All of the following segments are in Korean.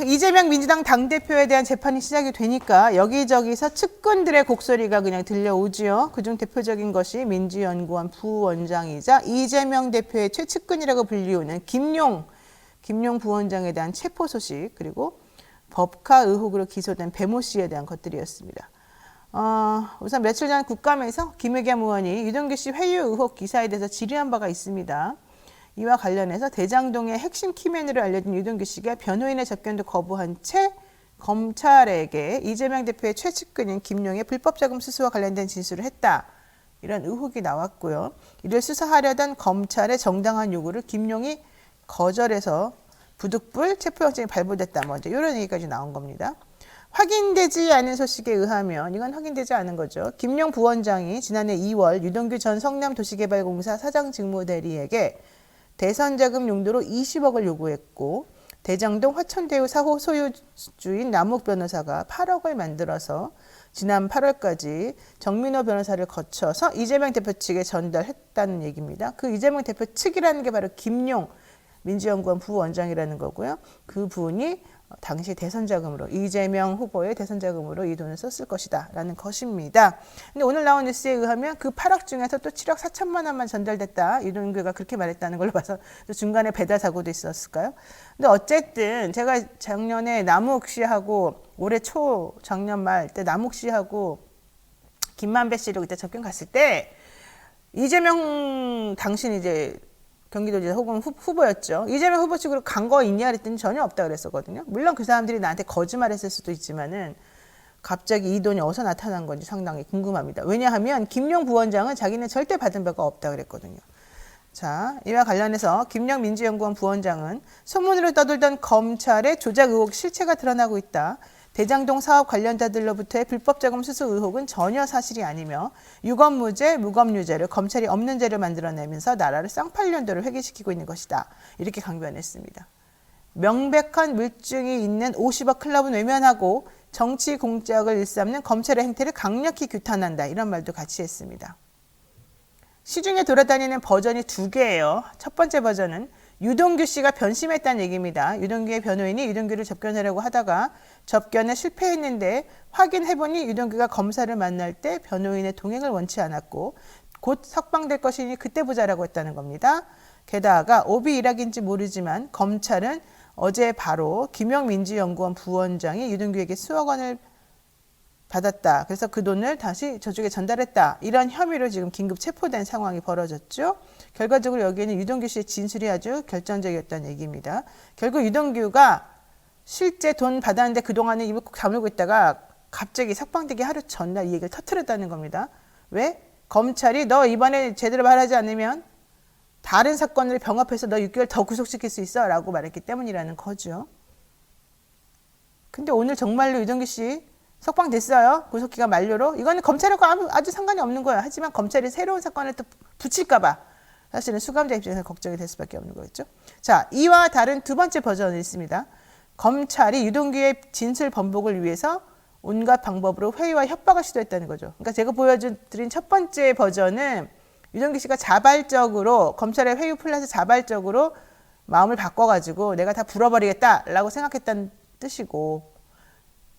이재명 민주당 당대표에 대한 재판이 시작이 되니까 여기저기서 측근들의 곡소리가 그냥 들려오지요. 그중 대표적인 것이 민주연구원 부원장이자 이재명 대표의 최측근이라고 불리우는 김용 부원장에 대한 체포 소식, 그리고 법카 의혹으로 기소된 배모 씨에 대한 것들이었습니다. 우선 며칠 전 국감에서 김의겸 의원이 유동규 씨 회유 의혹 기사에 대해서 질의한 바가 있습니다. 이와 관련해서 대장동의 핵심 키맨으로 알려진 유동규 씨가 변호인의 접견도 거부한 채 검찰에게 이재명 대표의 최측근인 김용의 불법 자금 수수와 관련된 진술을 했다. 이런 의혹이 나왔고요. 이를 수사하려던 검찰의 정당한 요구를 김용이 거절해서 부득불 체포영장이 발부됐다. 먼저 이런 얘기까지 나온 겁니다. 확인되지 않은 소식에 의하면, 이건 확인되지 않은 거죠. 김용 부원장이 지난해 2월 유동규 전 성남도시개발공사 사장 직무대리에게 대선 자금 용도로 20억을 요구했고, 대장동 화천대유 4호 소유주인 남욱 변호사가 8억을 만들어서 지난 8월까지 정민호 변호사를 거쳐서 이재명 대표 측에 전달했다는 얘기입니다. 그 이재명 대표 측이라는 게 바로 김용 민주연구원 부원장이라는 거고요. 그 분이 당시 대선 자금으로, 이재명 후보의 대선 자금으로 이 돈을 썼을 것이다 라는 것입니다. 근데 오늘 나온 뉴스에 의하면 그 8억 중에서 또 7억 4천만 원만 전달됐다. 유동규가 그렇게 말했다는 걸로 봐서 또 중간에 배달 사고도 있었을까요? 근데 어쨌든 제가 작년에 남욱 씨하고 올해 초 작년 말 때 남욱 씨하고 김만배 씨로 그때 접견 갔을 때 이재명 당신 이제 경기도지사 혹은 후보였죠. 이재명 후보 측으로 간 거 있냐 그랬더니 전혀 없다 그랬었거든요. 물론 그 사람들이 나한테 거짓말했을 수도 있지만은 갑자기 이 돈이 어디서 나타난 건지 상당히 궁금합니다. 왜냐하면 김용 부원장은 자기는 절대 받은 바가 없다 그랬거든요. 자, 이와 관련해서 김용 민주연구원 부원장은 소문으로 떠돌던 검찰의 조작 의혹 실체가 드러나고 있다. 대장동 사업 관련자들로부터의 불법 자금 수수 의혹은 전혀 사실이 아니며 유검무죄, 무검유죄를 검찰이 없는 죄를 만들어내면서 나라를 쌍팔년도를 회귀시키고 있는 것이다. 이렇게 강변했습니다. 명백한 물증이 있는 50억 클럽은 외면하고 정치 공작을 일삼는 검찰의 행태를 강력히 규탄한다. 이런 말도 같이 했습니다. 시중에 돌아다니는 버전이 2개예요. 첫 번째 버전은 유동규 씨가 변심했다는 얘기입니다. 유동규의 변호인이 유동규를 접견하려고 하다가 접견에 실패했는데 확인해보니 유동규가 검사를 만날 때 변호인의 동행을 원치 않았고 곧 석방될 것이니 그때 보자라고 했다는 겁니다. 게다가 오비 일학인지 모르지만 검찰은 어제 바로 김용 민주연구원 부원장이 유동규에게 수억 원을 받았다. 그래서 그 돈을 다시 저쪽에 전달했다. 이런 혐의로 지금 긴급 체포된 상황이 벌어졌죠. 결과적으로 여기에는 유동규 씨의 진술이 아주 결정적이었다는 얘기입니다. 결국 유동규가 실제 돈 받았는데 그동안은 입을 꼭 다물고 있다가 갑자기 석방되기 하루 전날 이 얘기를 터뜨렸다는 겁니다. 왜? 검찰이 너 이번에 제대로 말하지 않으면 다른 사건을 병합해서 너 6개월 더 구속시킬 수 있어 라고 말했기 때문이라는 거죠. 근데 오늘 정말로 유동규 씨 석방됐어요. 구속기간 만료로. 이거는 검찰하고 아주 상관이 없는 거예요. 하지만 검찰이 새로운 사건을 또 붙일까 봐 사실은 수감자 입장에서 걱정이 될 수밖에 없는 거겠죠. 자, 이와 다른 두 번째 버전이 있습니다. 검찰이 유동규의 진술 번복을 위해서 온갖 방법으로 회유와 협박을 시도했다는 거죠. 그러니까 제가 보여드린 첫 번째 버전은 유동규 씨가 자발적으로 검찰의 회유 플러스 자발적으로 마음을 바꿔가지고 내가 다 불어버리겠다라고 생각했다는 뜻이고,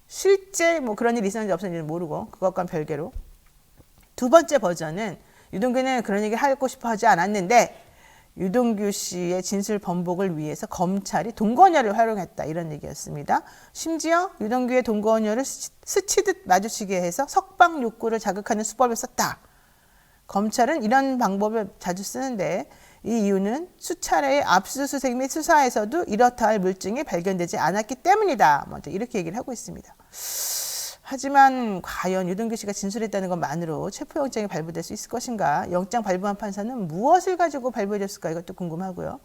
실제 뭐 그런 일이 있었는지 없었는지는 모르고 그것과는 별개로 두 번째 버전은 유동규는 그런 얘기 하고 싶어 하지 않았는데 유동규 씨의 진술 번복을 위해서 검찰이 동거녀를 활용했다. 이런 얘기였습니다. 심지어 유동규의 동거녀를 스치듯 마주치게 해서 석방 욕구를 자극하는 수법을 썼다. 검찰은 이런 방법을 자주 쓰는데 이 이유는 수차례의 압수수색 및 수사에서도 이렇다 할 물증이 발견되지 않았기 때문이다. 먼저 이렇게 얘기를 하고 있습니다. 하지만 과연 유동규 씨가 진술했다는 것만으로 체포영장이 발부될 수 있을 것인가? 영장 발부한 판사는 무엇을 가지고 발부해줬을까? 이것도 궁금하고요.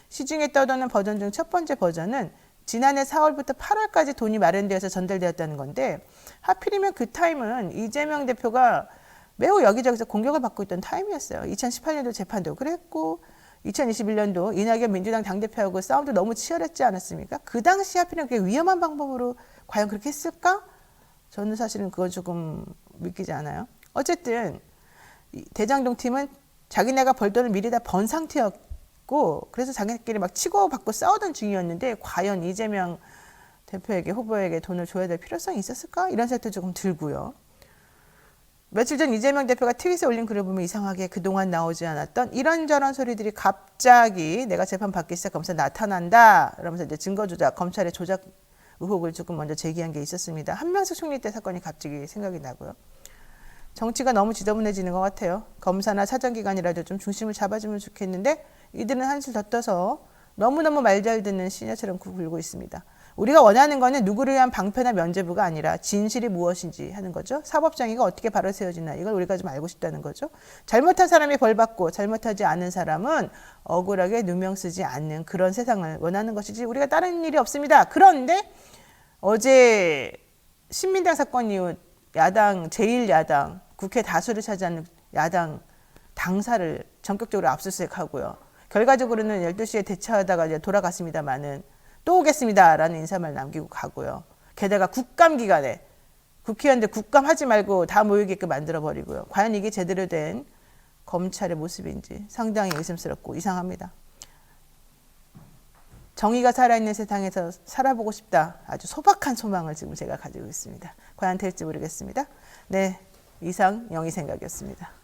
시중에 떠도는 버전 중 첫 번째 버전은 지난해 4월부터 8월까지 돈이 마련되어서 전달되었다는 건데, 하필이면 그 타임은 이재명 대표가 매우 여기저기서 공격을 받고 있던 타임이었어요. 2018년도 재판도 그랬고 2021년도 이낙연 민주당 당대표하고 싸움도 너무 치열했지 않았습니까? 그 당시 하필이면 그게 위험한 방법으로 과연 그렇게 했을까? 저는 사실은 그거 조금 믿기지 않아요. 어쨌든 대장동 팀은 자기네가 벌 돈을 미리 다 번 상태였고, 그래서 자기네끼리 막 치고받고 싸우던 중이었는데 과연 이재명 대표에게 후보에게 돈을 줘야 될 필요성이 있었을까? 이런 생각도 조금 들고요. 며칠 전 이재명 대표가 트윗에 올린 글을 보면 이상하게 그동안 나오지 않았던 이런저런 소리들이 갑자기 내가 재판 받기 시작하면서 나타난다. 그러면서 이제 증거 조작, 검찰의 조작 의혹을 조금 먼저 제기한 게 있었습니다. 한명숙 총리 때 사건이 갑자기 생각이 나고요. 정치가 너무 지저분해지는 것 같아요. 검사나 사정기관이라도 좀 중심을 잡아주면 좋겠는데 이들은 한술 더 떠서 너무너무 말 잘 듣는 시녀처럼 굴고 있습니다. 우리가 원하는 거는 누구를 위한 방패나 면죄부가 아니라 진실이 무엇인지 하는 거죠. 사법정의가 어떻게 바로 세워지나 이걸 우리가 좀 알고 싶다는 거죠. 잘못한 사람이 벌받고 잘못하지 않은 사람은 억울하게 누명 쓰지 않는 그런 세상을 원하는 것이지 우리가 다른 일이 없습니다. 그런데 어제 신민당 사건 이후 야당, 제1야당, 국회 다수를 차지하는 야당 당사를 전격적으로 압수수색하고요. 결과적으로는 12시에 대처하다가 이제 돌아갔습니다마는 또 오겠습니다라는 인사말 남기고 가고요. 게다가 국감기간에 국회의원들 국감하지 말고 다 모이게끔 만들어버리고요. 과연 이게 제대로 된 검찰의 모습인지 상당히 의심스럽고 이상합니다. 정의가 살아있는 세상에서 살아보고 싶다. 아주 소박한 소망을 지금 제가 가지고 있습니다. 과연 될지 모르겠습니다. 네, 이상 영희생각이었습니다.